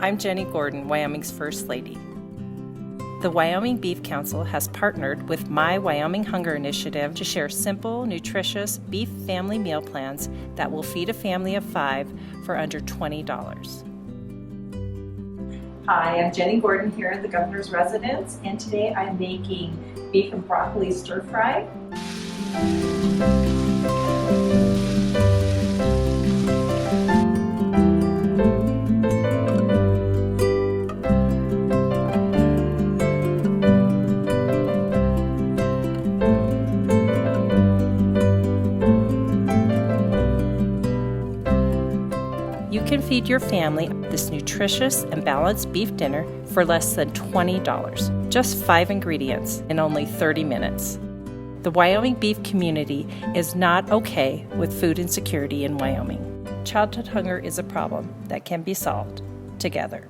I'm Jennie Gordon, Wyoming's First Lady. The Wyoming Beef Council has partnered with My Wyoming Hunger Initiative to share simple, nutritious beef family meal plans that will feed a family of 5 for under $20. Hi, I'm Jennie Gordon here at the Governor's Residence, and today I'm making beef and broccoli stir fry. You can feed your family this nutritious and balanced beef dinner for less than $20. Just 5 ingredients in only 30 minutes. The Wyoming beef community is not okay with food insecurity in Wyoming. Childhood hunger is a problem that can be solved together.